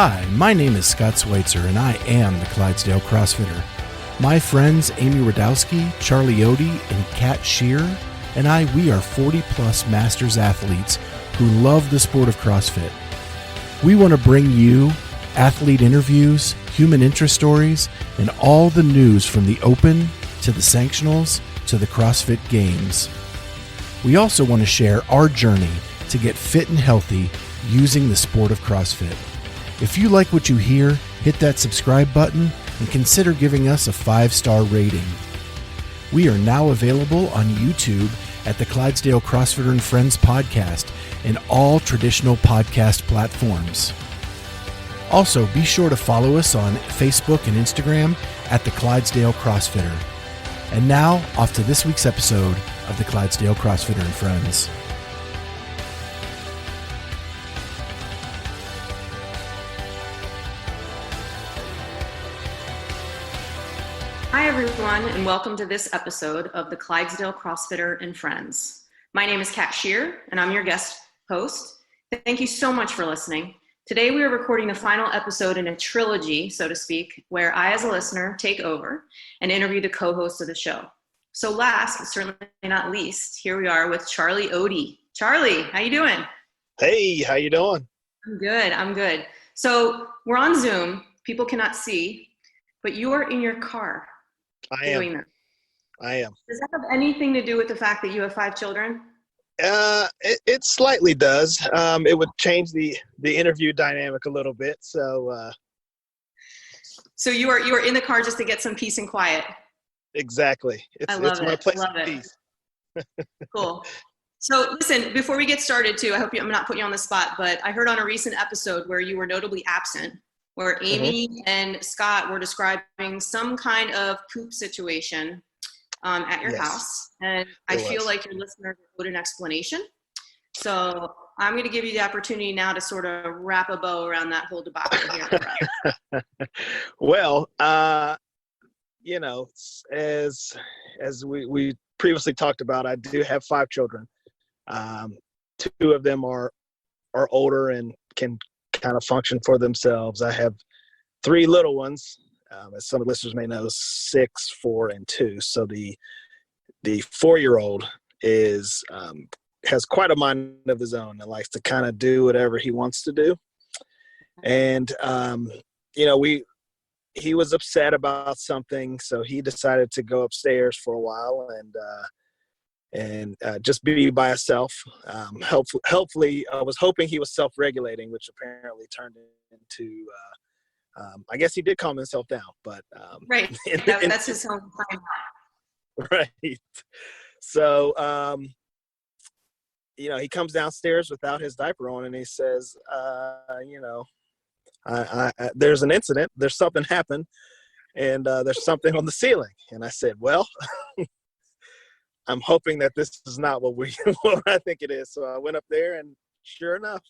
Hi, my name is Scott Schweitzer, and I am the Clydesdale CrossFitter. My friends Amy Radowski, Charlie Otey, and Kat Shear and we are 40-plus masters athletes who love the sport of CrossFit. We want to bring you athlete interviews, human interest stories, and all the news from the Open to the Sanctionals to the CrossFit Games. We also want to share our journey to get fit and healthy using the sport of CrossFit. If you like what you hear, hit that subscribe button and consider giving us a 5-star rating. We are now available on YouTube at the Clydesdale CrossFitter and Friends podcast and all traditional podcast platforms. Also, be sure to follow us on Facebook and Instagram at the Clydesdale CrossFitter. And now, off to this week's episode of the Clydesdale CrossFitter and Friends. Hi, everyone, and welcome to this episode of the Clydesdale CrossFitter and Friends. My name is Kat Shear, and I'm your guest host. Thank you so much for listening. Today, we are recording the final episode in a trilogy, so to speak, where I, as a listener, take over and interview the co-host of the show. So last, but certainly not least, here we are with Charlie Otey. Charlie, how you doing? Hey, how you doing? I'm good. So we're on Zoom. People cannot see, but you're in your car. I am. Does that have anything to do with the fact that you have 5 children? It slightly does. It would change the interview dynamic a little bit. So you are in the car just to get some peace and quiet. Exactly. It's my place of peace. Cool. So listen, before we get started too, I'm not putting you on the spot, but I heard on a recent episode where you were notably absent, where Amy and Scott were describing some kind of poop situation at your house. And I feel like your listeners owed an explanation. So I'm going to give you the opportunity now to sort of wrap a bow around that whole debacle here. Well, as we previously talked about, I do have 5 children. 2 of them are older and can kind of function for themselves. I have 3 little ones, as some listeners may know, 6, 4, and 2. So the 4-year-old has quite a mind of his own and likes to kind of do whatever he wants to do. And he was upset about something, so he decided to go upstairs for a while and just be by himself. Hopefully, I was hoping he was self-regulating, which apparently turned into, I guess he did calm himself down, but right. That's his own time. Right. So, he comes downstairs without his diaper on, and he says, there's an incident. There's something happened, and there's something on the ceiling. And I said, well, I'm hoping that this is not what I think it is. So I went up there, and sure enough,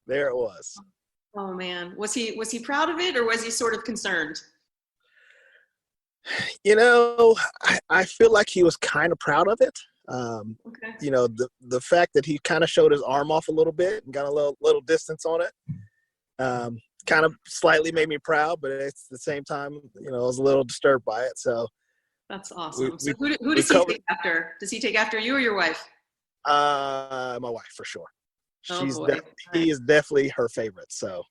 there it was. Oh man, was he proud of it, or was he sort of concerned? I feel like he was kind of proud of it. Okay. The fact that he kind of showed his arm off a little bit and got a little distance on it, kind of slightly made me proud, but at the same time, I was a little disturbed by it. So. That's awesome. So who does he take after? Does he take after you or your wife? My wife, for sure. Oh, He is definitely her favorite, so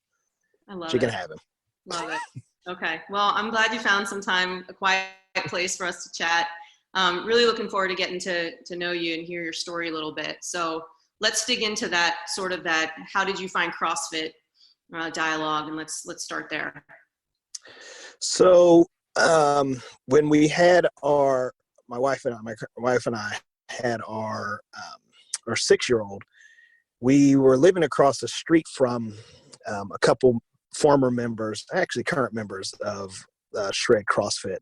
she can have him. Love it. Okay. Well, I'm glad you found some time, a quiet place for us to chat. Really looking forward to getting to know you and hear your story a little bit. So let's dig into that how did you find CrossFit dialogue, and let's start there. So when we had my wife and I had our 6-year-old, we were living across the street from a couple former members, actually current members of Shred CrossFit,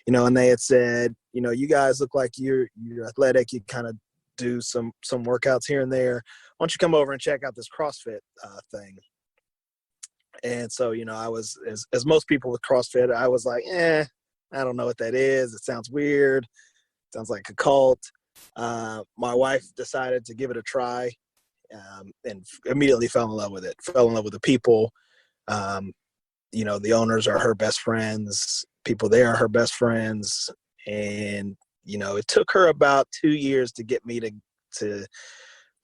and they had said, you guys look like you're athletic. You kind of do some workouts here and there. Why don't you come over and check out this CrossFit thing? And so, I was, as most people with CrossFit, I was like, I don't know what that is. It sounds weird. It sounds like a cult. My wife decided to give it a try and immediately fell in love with it, fell in love with the people, The owners are her best friends. People there are her best friends. And, it took her about 2 years to get me to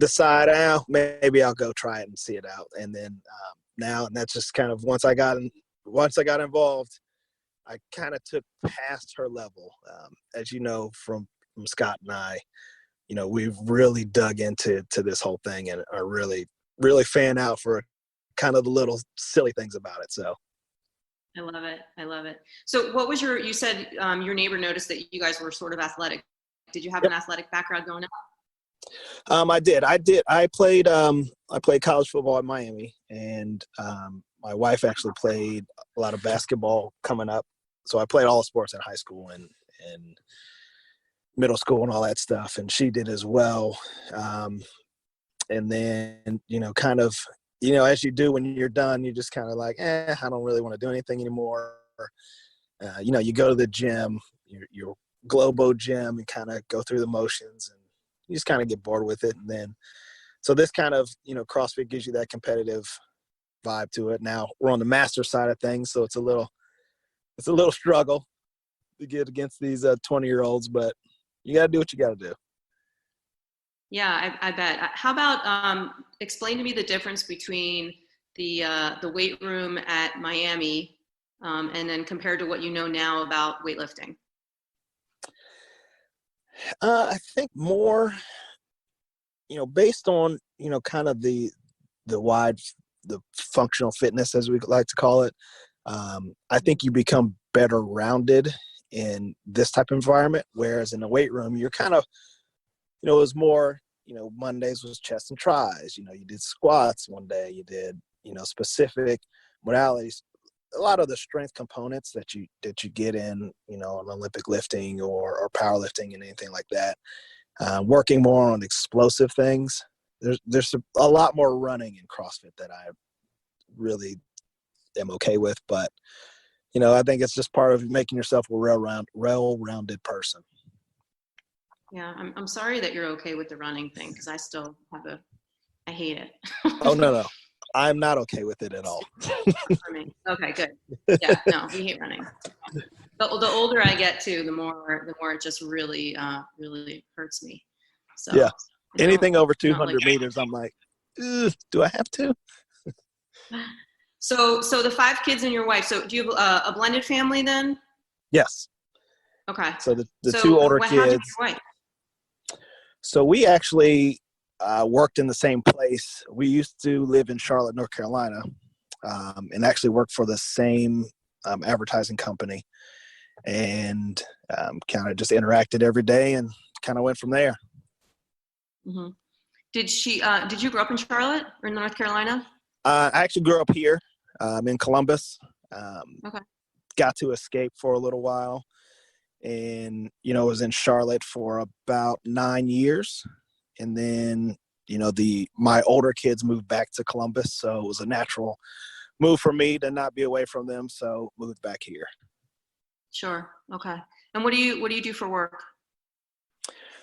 decide, maybe I'll go try it and see it out. And then now, and that's just kind of once I got involved, I kind of took past her level. As you know, from Scott and I, we've really dug into this whole thing and are really, really fan out for kind of the little silly things about it. So. I love it. I love it. So what was you said your neighbor noticed that you guys were sort of athletic. Did you have an athletic background growing up? I did. I played college football in Miami, and my wife actually played a lot of basketball coming up. So I played all sports in high school and middle school and all that stuff, and she did as well. And then, kind of, as you do when you're done, you're just kind of like, I don't really want to do anything anymore. You go to the gym, your Globo gym, and kind of go through the motions, and you just kind of get bored with it. And then, so this kind of, CrossFit gives you that competitive vibe to it. Now we're on the master side of things, so it's a little struggle to get against these 20-year-olds, but you got to do what you got to do. Yeah, I bet. How about explain to me the difference between the weight room at Miami and then compared to what you know now about weightlifting? I think more, based on, kind of the functional fitness, as we like to call it. I think you become better rounded in this type of environment, whereas in the weight room, you're kind of, it was more, Mondays was chest and tries, you did squats one day, you did, specific modalities, a lot of the strength components that you get in, an Olympic lifting or powerlifting and anything like that. Working more on explosive things. There's a lot more running in CrossFit that I really am okay with, but I think it's just part of making yourself a well-rounded person. Yeah, I'm sorry that you're okay with the running thing, because I still I hate it. Oh, no. I'm not okay with it at all. For me. Okay, good. Yeah, no, we hate running. The older I get too, the more it just really, really hurts me. So yeah, anything over 200 like meters, I'm like, do I have to? So the 5 kids and your wife. So do you have a blended family then? Yes. Okay. So the 2 older kids. How did your wife? So we actually worked in the same place. We used to live in Charlotte, North Carolina, and actually worked for the same advertising company, and kind of just interacted every day and kind of went from there. Mm-hmm. Did you grow up in Charlotte or in North Carolina? I actually grew up here in Columbus. Okay. Got to escape for a little while, and was in Charlotte for about 9 years, and then my older kids moved back to Columbus, so it was a natural move for me to not be away from them, so moved back here. Sure. Okay. And what do you do for work?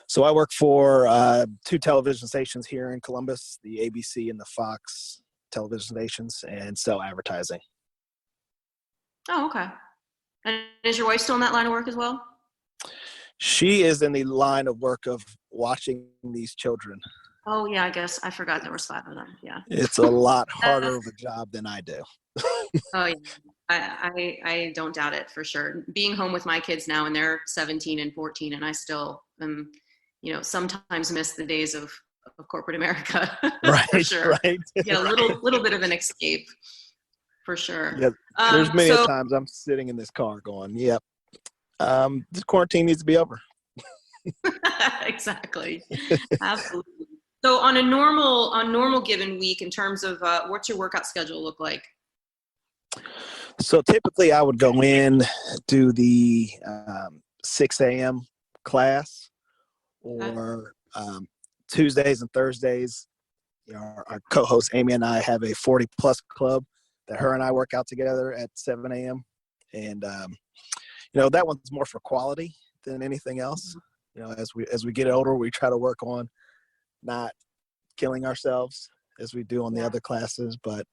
So I work for 2 television stations here in Columbus, the ABC and the Fox television stations, and sell advertising. Oh, okay. And is your wife still in that line of work as well? She is in the line of work of watching these children. Oh, yeah, I guess I forgot there was 5 of them. Yeah. It's a lot harder of a job than I do. Oh, yeah. I don't doubt it, for sure. Being home with my kids now, and they're 17 and 14, and I still am, sometimes miss the days of corporate America. Right. For sure. Right. Yeah, a little bit of an escape, for sure. Yeah, there's many times I'm sitting in this car going, yep, this quarantine needs to be over. Exactly. Absolutely. So on a normal given week, in terms of what's your workout schedule look like? So typically I would go in, do the 6 a.m. class, or Tuesdays and Thursdays, our co-host Amy and I have a 40 plus club that her and I work out together at 7 a.m. And, that one's more for quality than anything else. As we get older, we try to work on not killing ourselves. as we do on the other classes. But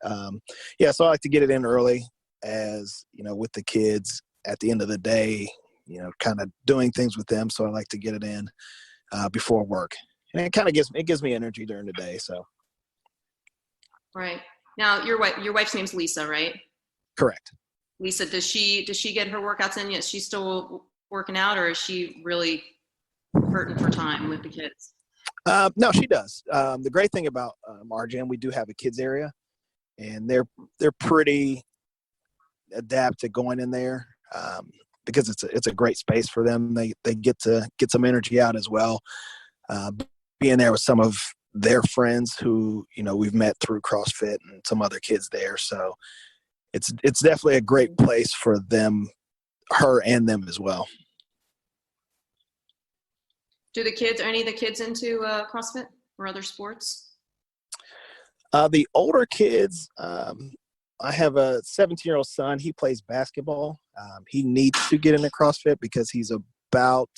yeah, so I like to get it in early, as you know, with the kids at the end of the day, you know, kind of doing things with them. So I like to get it in before work, and it kind of gives me energy during the day. So. Right. Now your wife's name's Lisa, right? Correct. Lisa, does she get her workouts in yet? She's still working out, or is she really hurting for time with the kids? No, she does. The great thing about our gym, we do have a kids area, and they're pretty adept to going in there because it's a great space for them. They get to get some energy out as well. Being there with some of their friends who, you know, we've met through CrossFit and some other kids there. So it's definitely a great place for them, her and them as well. Do any of the kids into CrossFit or other sports? The older kids, I have a 17-year-old son. He plays basketball. He needs to get into CrossFit because he's about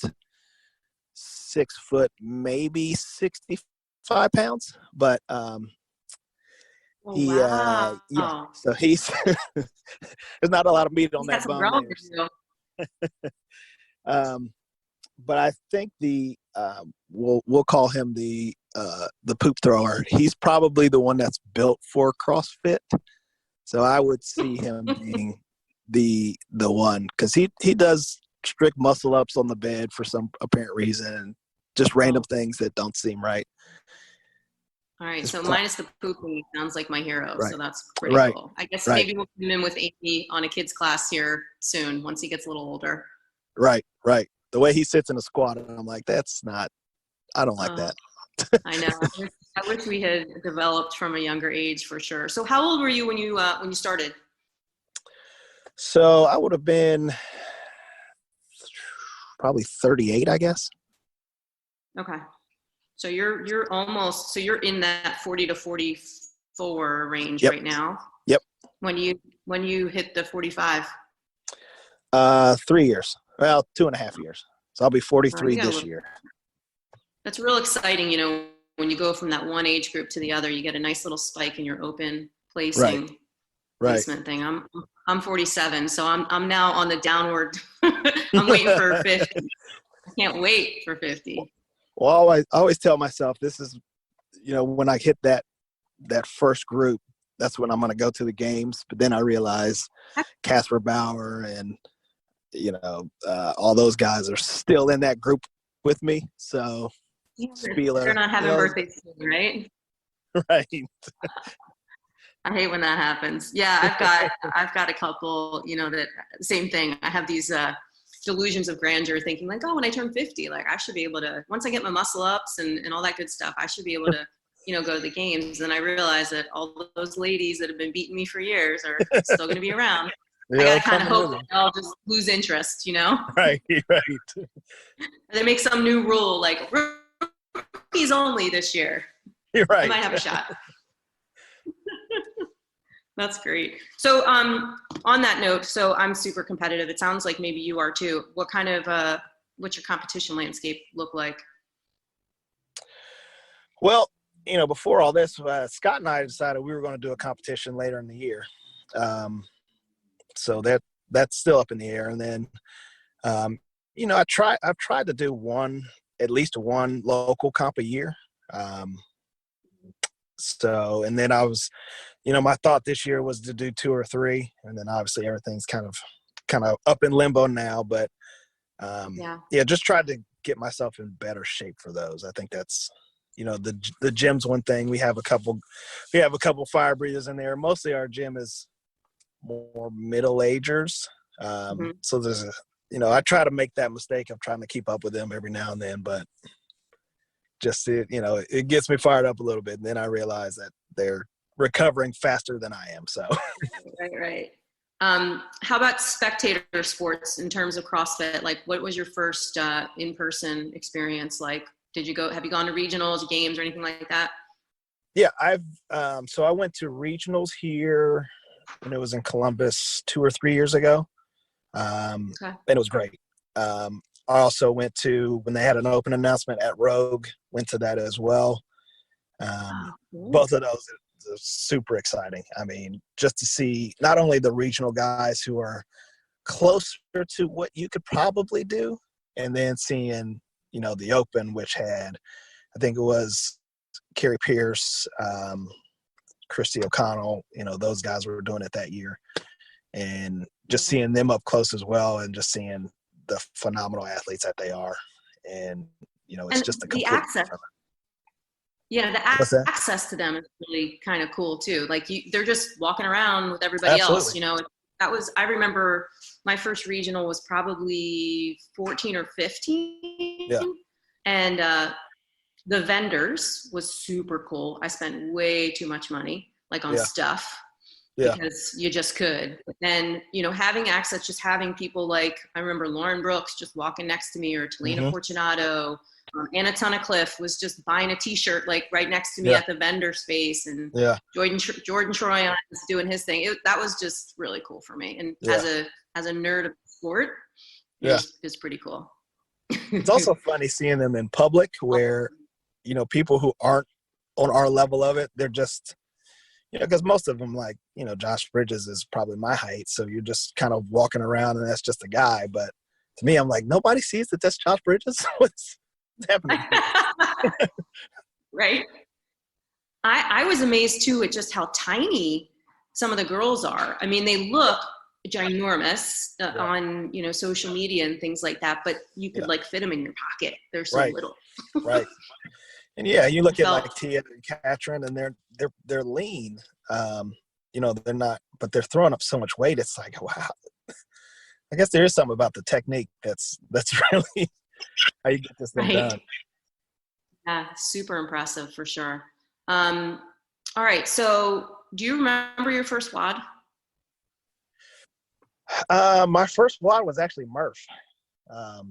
6 foot, maybe 65 pounds. But Wow. yeah. So he's there's not a lot of meat on that bone there. But I think we'll call him the poop thrower. He's probably the one that's built for CrossFit. So I would see him being the one, because he does strict muscle ups on the bed for some apparent reason, and just random things that don't seem right. All right, so minus the pooping, sounds like my hero. Right. So that's pretty cool. I guess maybe we'll put him in with Amy on a kids class here soon once he gets a little older. Right. The way he sits in a squat, and I'm like, I don't like that. I know. I wish we had developed from a younger age for sure. So how old were you when you started? So I would have been probably 38, I guess. Okay. So you're in that 40 to 44 range right now. Yep. When you hit the 45? 3 years. Well, 2.5 years. So I'll be 43 this year. That's real exciting, you know, when you go from that one age group to the other, you get a nice little spike in your open placement thing. I'm 47, so I'm now on the downward. I'm waiting for 50. I can't wait for 50. Well, I always tell myself this is, you know, when I hit that first group, that's when I'm going to go to the games. But then I realize Casper Bauer and, you know, all those guys are still in that group with me. So Spieler, they're not having birthdays soon, right? Right. I hate when that happens. Yeah, I've got a couple, you know, that same thing. I have these delusions of grandeur, thinking like, oh, when I turn 50, like I should be able to, once I get my muscle ups and all that good stuff, I should be able to, you know, go to the games. And I realize that all those ladies that have been beating me for years are still going to be around. I got to kind of hope that I'll just lose interest, you know? Right. They make some new rule, like rookies only this year. You're right. I might have a shot. That's great. So on that note, so I'm super competitive. It sounds like maybe you are too. What kind of, what's your competition landscape look like? Well, you know, before all this, Scott and I decided we were going to do a competition later in the year. So that's still up in the air. And then, you know, I've tried to do at least one local comp a year. So, and then I was, you know, my thought this year was to do 2 or 3, and then obviously everything's kind of up in limbo now, but just tried to get myself in better shape for those. I think that's, you know, the gym's one thing. We have a couple fire breathers in there. Mostly our gym is more middle-agers. So there's you know, I try to make that mistake of trying to keep up with them every now and then, but just, you know, it gets me fired up a little bit. And then I realize that they're recovering faster than I am. So. Right. How about spectator sports in terms of CrossFit? Like, what was your first in-person experience like? Have you gone to regionals, games, or anything like that? Yeah, so I went to regionals here when it was in Columbus 2 or 3 years ago. And it was great. I also went to, when they had an open announcement at Rogue, went to that as well. Cool. Both of those are super exciting. I mean, just to see not only the regional guys who are closer to what you could probably do, and then seeing, the Open, which had, I think it was Carrie Pierce, Christy O'Connell, those guys were doing it that year. And just seeing them up close as well, and just seeing the phenomenal athletes that they are. And, it's And just a the complete access. Yeah, the What's that? access to them is really kind of cool too. Like they're just walking around with everybody Absolutely. else. I remember my first regional was probably 14 or 15. Yeah. And the vendors was super cool. I spent way too much money, like on stuff. Yeah. Because you just could. And, having access, just having people like, I remember Lauren Brooks just walking next to me, or Talina Fortunato, Anna Tunnicliffe was just buying a t-shirt like right next to me at the vendor space. And Jordan Troyan was doing his thing. That was just really cool for me. And as a nerd of sport, it was pretty cool. It's also funny seeing them in public where, people who aren't on our level of it, they're just, because most of them, like, Josh Bridges is probably my height. So you're just kind of walking around and that's just a guy. But to me, I'm like, nobody sees that that's Josh Bridges. What's happening? Right. I was amazed too at just how tiny some of the girls are. I mean, they look ginormous on, social media and things like that, but you could like fit them in your pocket. They're so little. Right. And you look at like Tia and Katrin, and they're lean. They're not, but they're throwing up so much weight. It's like, wow. I guess there is something about the technique that's really how you get this thing done. Yeah, super impressive for sure. All right. So do you remember your first WOD? My first WOD was actually Murph. All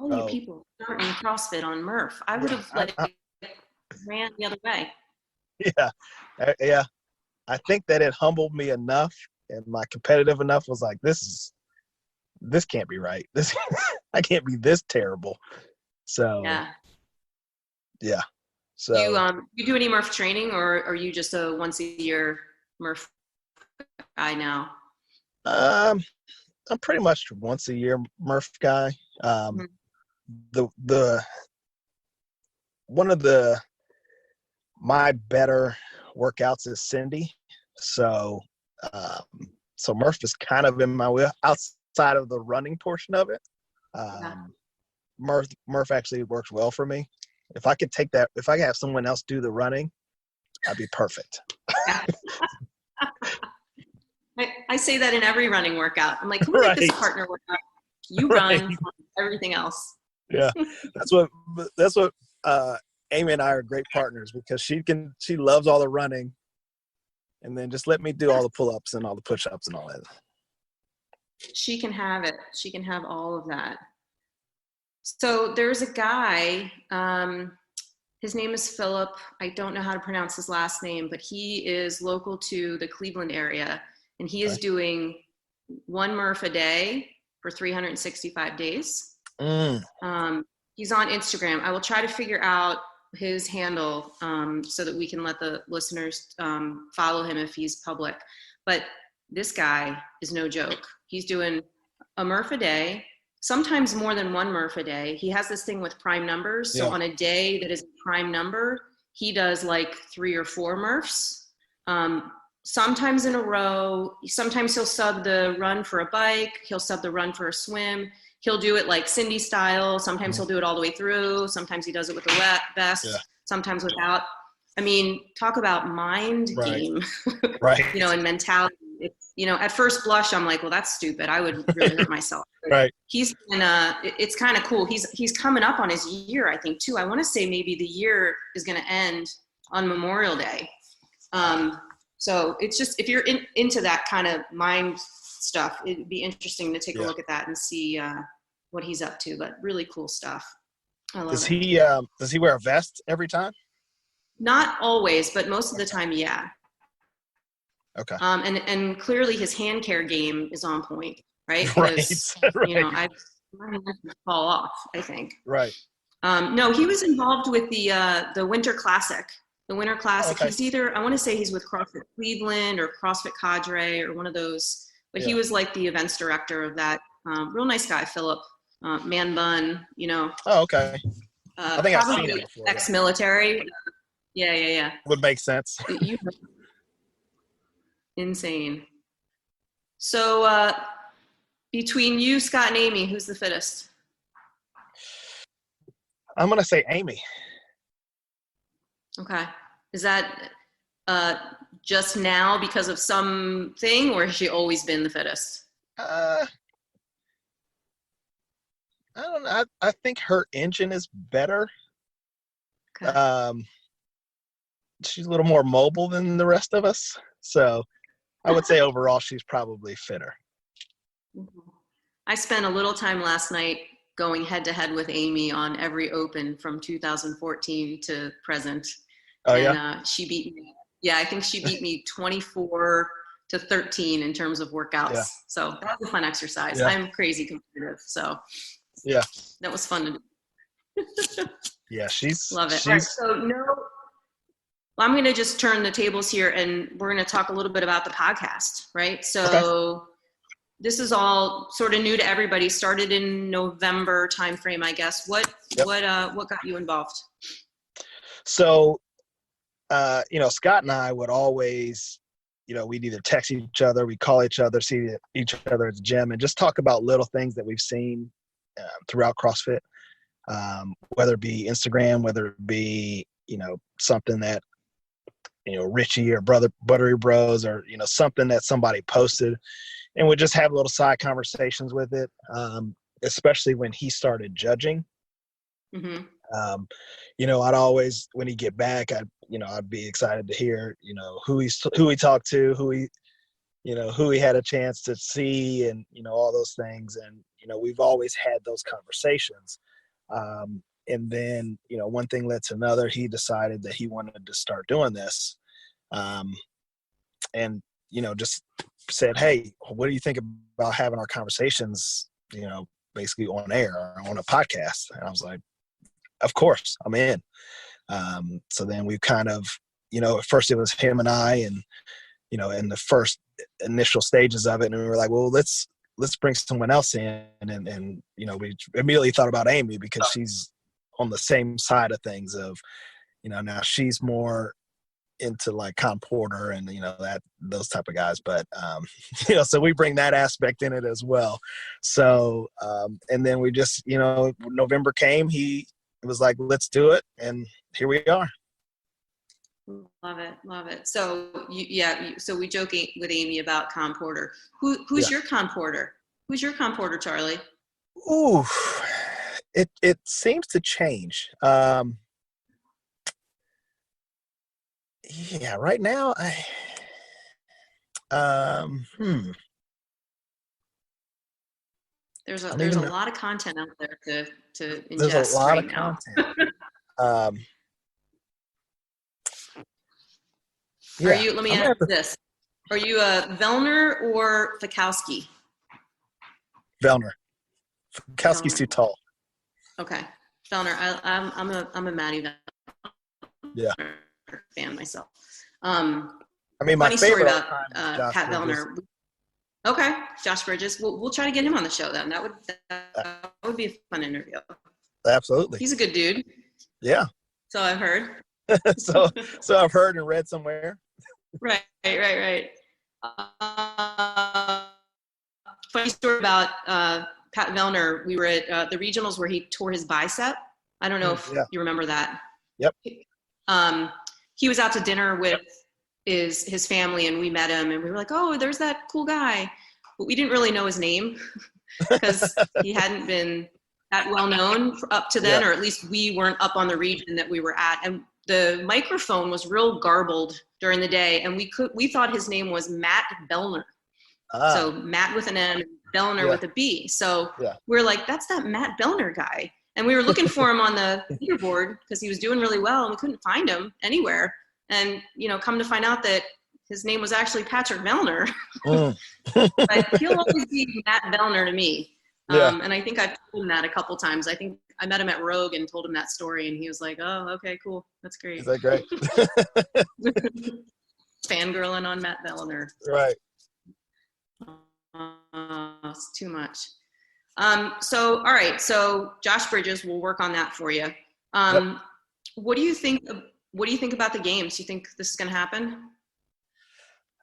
you people starting CrossFit on Murph. I would have ran the other way. Yeah. I think that it humbled me enough, and my competitive enough was like, this can't be right. I can't be this terrible. So yeah. So you do any Murph training, or are you just a once a year Murph guy now? I'm pretty much once a year Murph guy. The one of my better workouts is Cindy. So Murph is kind of in my wheel outside of the running portion of it. Murph actually works well for me. If I could have someone else do the running, that'd be perfect. I say that in every running workout. I'm like, who make this partner workout? You run everything else. Yeah, that's what Amy and I are great partners, because she loves all the running, and then just let me do all the pull-ups and all the push-ups and all that. She can have it. She can have all of that. So there's a guy, his name is Philip. I don't know how to pronounce his last name, but he is local to the Cleveland area, and he is doing one Murph a day for 365 days. He's on Instagram. I will try to figure out his handle so that we can let the listeners follow him if he's public. But this guy is no joke. He's doing a Murph a day, sometimes more than one Murph a day. He has this thing with prime numbers. So on a day that is a prime number, he does like 3 or 4 Murphs. Sometimes in a row. Sometimes he'll sub the run for a bike. He'll sub the run for a swim. He'll do it like Cindy style. Sometimes he'll do it all the way through. Sometimes he does it with a vest. Sometimes without. I mean, talk about mind game, and mentality. At first blush, I'm like, well, that's stupid. I would really hurt myself. He's been, it's kind of cool. He's coming up on his year, I think, too. I want to say maybe the year is going to end on Memorial Day. So it's just, if you're into that kind of mind stuff, it'd be interesting to take a look at that and see what he's up to. But really cool stuff. I love it. Does he wear a vest every time? Not always, but most of the time, yeah. Okay. And clearly his hand care game is on point, right? Right. I fall off, I think. Right. No, he was involved with the Winter Classic. The Winter Classic. Okay. He's either, I want to say he's with CrossFit Cleveland or CrossFit Cadre or one of those, but he was like the events director of that. Real nice guy, Philip, man bun, you know. Oh, okay. I think I've seen Probably it before. ex-military. Yeah. Would make sense. Insane. So between you, Scott, and Amy, who's the fittest? I'm going to say Amy. Okay. Is that just now because of something, or has she always been the fittest? I don't know. I think her engine is better. Okay. She's a little more mobile than the rest of us. So I would say overall she's probably fitter. I spent a little time last night going head to head with Amy on every open from 2014 to present. Oh, and she beat me. Yeah, I think she beat me 24-13 in terms of workouts. Yeah. So that was a fun exercise. Yeah. I'm crazy competitive. So yeah, that was fun to do. Yeah, she's love it. She's, all right, so I'm going to just turn the tables here and we're going to talk a little bit about the podcast, right? So this is all sort of new to everybody. Started in November timeframe, I guess. What got you involved? So, Scott and I would always, we'd either text each other, we'd call each other, see each other at the gym, and just talk about little things that we've seen throughout CrossFit, whether it be Instagram, whether it be, something that, Richie or Buttery Bros or, something that somebody posted, and we'd just have little side conversations with it, especially when he started judging. Mm-hmm. I'd always, when he get back, I'd be excited to hear, who he talked to, who he had a chance to see, and, all those things. And, we've always had those conversations. And then, one thing led to another. He decided that he wanted to start doing this. And, just said, hey, what do you think about having our conversations, basically on air or on a podcast? And I was like, of course, I'm in. So then we kind of, at first it was him and I, and, in the first initial stages of it. And we were like, well, let's bring someone else in. And we immediately thought about Amy because she's on the same side of things of, now she's more into like Con Porter and, those type of guys. But, so we bring that aspect in it as well. So, and then we just, November came, it was like, let's do it. And here we are. Love it. So so we joke with Amy about Con Porter. Who's your Con Porter? Who's your Con Porter, Charlie? Ooh, it seems to change. Yeah, right now There's a lot of content out there to ingest. There's a lot right of now. content. Yeah. Let me ask this. Are you a Vellner or Fikowski? Vellner. Fikowski's too tall. Okay. Vellner. I'm a Maddie Vellner fan myself. My favorite story about Pat Vellner. Okay, Josh Bridges. We'll try to get him on the show then. That would be a fun interview. Absolutely. He's a good dude. Yeah. So I've heard. so I've heard and read somewhere. Right. Funny story about Pat Vellner. We were at the regionals where he tore his bicep. I don't know if you remember that. Yep. He was out to dinner with his family, and we met him, and we were like, oh, there's that cool guy. But we didn't really know his name because he hadn't been that well known up to then, or at least we weren't up on the region that we were at. And the microphone was real garbled during the day, and we thought his name was Matt Vellner. So Matt with an N, Vellner with a B. So we're like, that's that Matt Vellner guy. And we were looking for him on the leaderboard because he was doing really well, and we couldn't find him anywhere. And, come to find out that his name was actually Patrick Vellner. But he'll always be Matt Vellner to me. And I think I've told him that a couple times. I think I met him at Rogue and told him that story, and he was like, "Oh, okay, cool, that's great." Is that great? Fangirling on Matt Belliner. Right. It's too much. So, all right. So Josh Bridges, we'll work on that for you. Yep. What do you think? What do you think about the games? Do you think this is going to happen?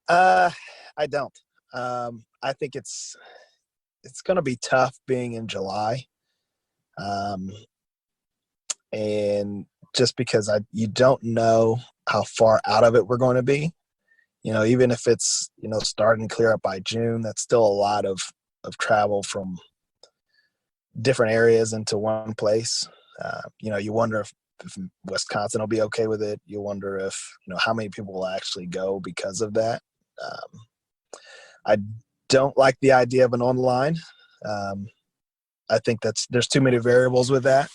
I don't. I think it's going to be tough being in July. And just because you don't know how far out of it we're going to be, even if it's, starting to clear up by June, that's still a lot of travel from different areas into one place. You wonder if Wisconsin will be okay with it. You wonder if, how many people will actually go because of that. I don't like the idea of an online. I think there's too many variables with that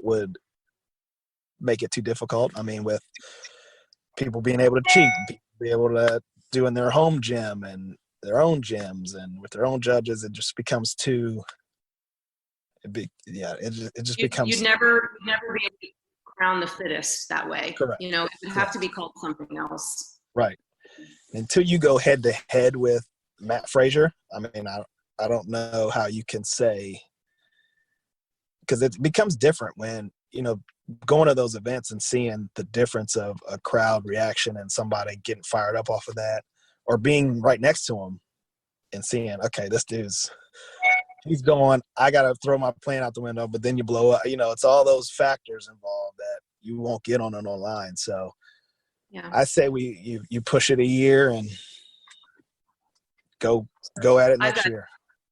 would make it too difficult. I mean, with people being able to cheat, people be able to do in their home gym and their own gyms and with their own judges, it just becomes too big. Yeah, it just becomes. You'd never be crowned the fittest that way. Correct. It would have to be called something else. Right. Until you go head to head with Matt Frazier, I mean, I don't know how you can say, because it becomes different when, going to those events and seeing the difference of a crowd reaction and somebody getting fired up off of that, or being right next to him and seeing, okay, this dude's, he's going, I got to throw my plan out the window, but then you blow up. It's all those factors involved that you won't get on an online. So yeah, I say you push it a year and go at it next year.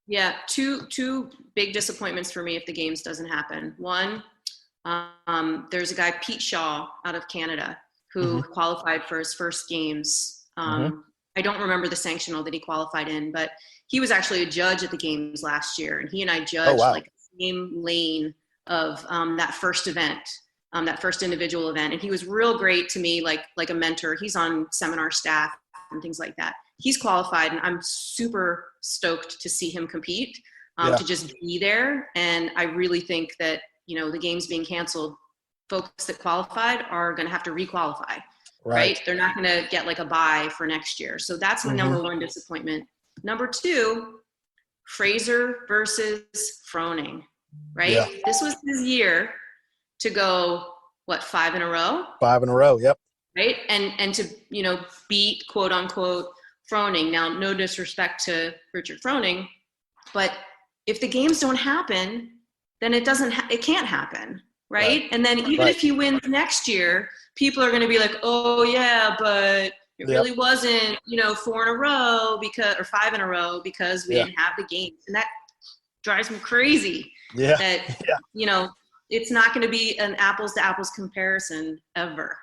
Yeah, two big disappointments for me if the games doesn't happen. One, there's a guy, Pete Shaw, out of Canada, who qualified for his first games. I don't remember the sanctional that he qualified in, but he was actually a judge at the games last year, and he and I judged like the same lane of that first event, that first individual event, and he was real great to me, like a mentor. He's on seminar staff and things like that. He's qualified, and I'm super stoked to see him compete, to just be there. And I really think that, the games being canceled, folks that qualified are going to have to requalify, right? They're not going to get like a bye for next year. So that's my number one disappointment. Number two, Fraser versus Froning, right? Yeah. This was his year to go, 5 in a row? 5 in a row, yep. Right? And to, beat, quote unquote, Froning. Now, no disrespect to Richard Froning, but if the games don't happen, then it can't happen, right? And then even if he wins next year, people are going to be like, oh yeah, but it really wasn't, 4 in a row or 5 in a row because we didn't have the games. And that drives me crazy. Yeah. That, it's not going to be an apples to apples comparison ever.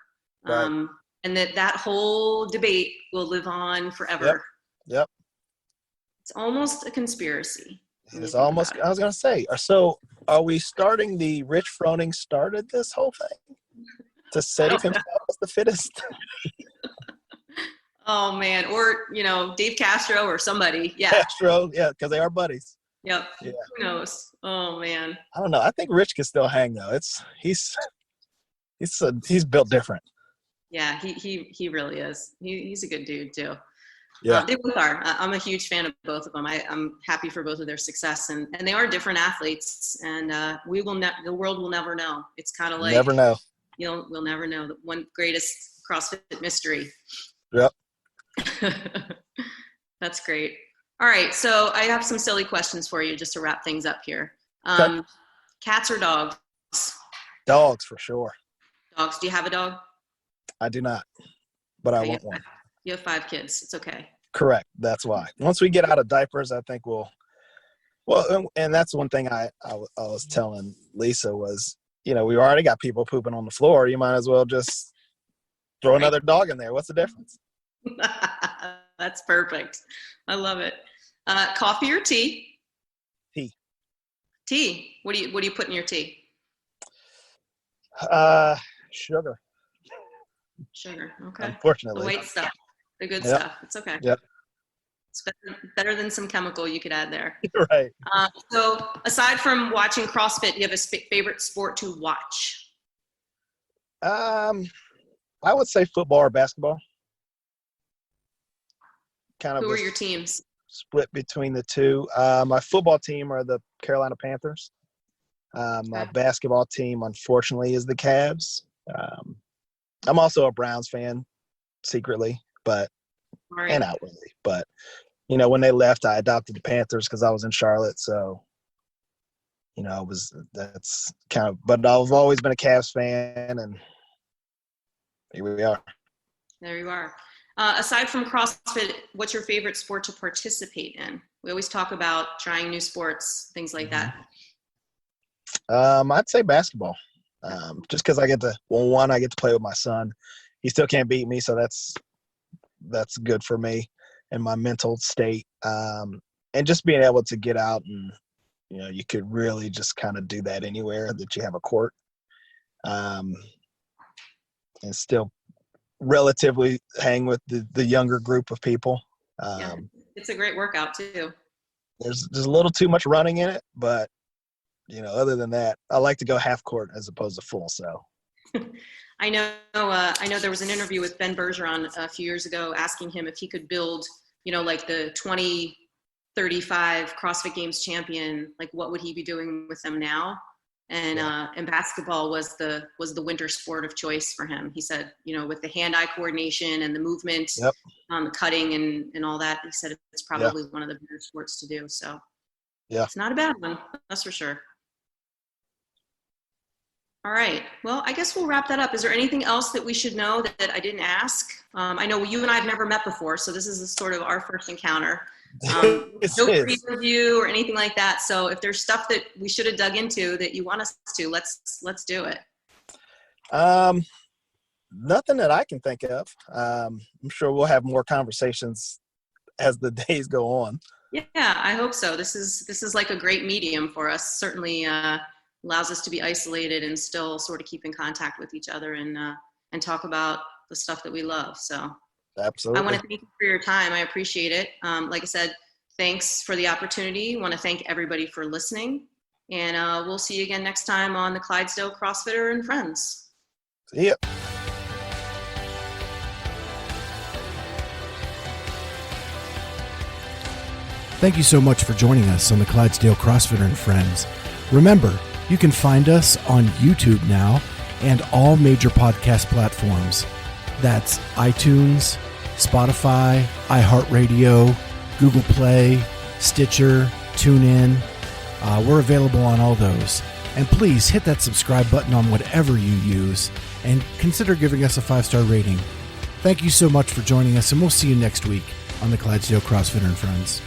Right. And that whole debate will live on forever. Yep. It's almost a conspiracy. It's almost, I was going to say, so are we starting the Rich Froning started this whole thing to save himself as the fittest? Oh man. Or, Dave Castro or somebody. Yeah. Castro. Yeah. Cause they are buddies. Yep. Yeah. Who knows? Oh man. I don't know. I think Rich can still hang though. He's built different. Yeah. He really is. He's a good dude too. Yeah. They both are. I'm a huge fan of both of them. I'm happy for both of their success, and they are different athletes, and the world will never know. It's kind of like never know. We'll never know. The one greatest CrossFit mystery. Yep. That's great. All right, so I have some silly questions for you just to wrap things up here. Okay. Cats or dogs? Dogs for sure. Dogs. Do you have a dog? I do not, but I want one. You have 5 kids. It's okay. Correct. That's why. Once we get out of diapers, I think and that's one thing I was telling Lisa was, we already got people pooping on the floor. You might as well just throw another dog in there. What's the difference? That's perfect. I love it. Coffee or tea? Tea. Tea. What do you put in your tea? Sugar. Sugar. Okay. Unfortunately. The white stuff. The good stuff. It's okay. Yep. It's better than some chemical you could add there. Right. So aside from watching CrossFit, do you have a favorite sport to watch? I would say football or basketball. Kind of Who are your teams? split between the two. My football team are the Carolina Panthers. My basketball team, unfortunately, is the Cavs. I'm also a Browns fan, secretly, and outwardly. But, when they left, I adopted the Panthers because I was in Charlotte. So, that's kind of – but I've always been a Cavs fan, and here we are. There you are. Aside from CrossFit, what's your favorite sport to participate in? We always talk about trying new sports, things like that. I'd say basketball, just because I get to play with my son. He still can't beat me, so that's good for me and my mental state. And just being able to get out and, you could really just kind of do that anywhere that you have a court, and still relatively hang with the younger group of people. It's a great workout too. There's a little too much running in it, but other than that, I like to go half court as opposed to full. So I know there was an interview with Ben Bergeron a few years ago asking him if he could build, like the 2035 CrossFit Games champion, like what would he be doing with them now? And basketball was the winter sport of choice for him. He said, with the hand-eye coordination and the movement, the cutting and all that, he said it's probably one of the better sports to do. So it's not a bad one, that's for sure. All right. Well, I guess we'll wrap that up. Is there anything else that we should know that I didn't ask? I know you and I have never met before, so this is sort of our first encounter. No pre-review or anything like that. So if there's stuff that we should have dug into that you want us to, let's do it. Nothing that I can think of. I'm sure we'll have more conversations as the days go on. Yeah, I hope so. This is like a great medium for us. Certainly allows us to be isolated and still sort of keep in contact with each other and talk about the stuff that we love. So absolutely. I want to thank you for your time. I appreciate it. Like I said, thanks for the opportunity. I want to thank everybody for listening. And we'll see you again next time on the Clydesdale CrossFitter and Friends. See ya. Thank you so much for joining us on the Clydesdale CrossFitter and Friends. Remember, you can find us on YouTube now and all major podcast platforms. That's iTunes, Spotify, iHeartRadio, Google Play, Stitcher, TuneIn. We're available on all those. And please hit that subscribe button on whatever you use and consider giving us a 5-star rating. Thank you so much for joining us, and we'll see you next week on the Clydesdale CrossFitter and Friends.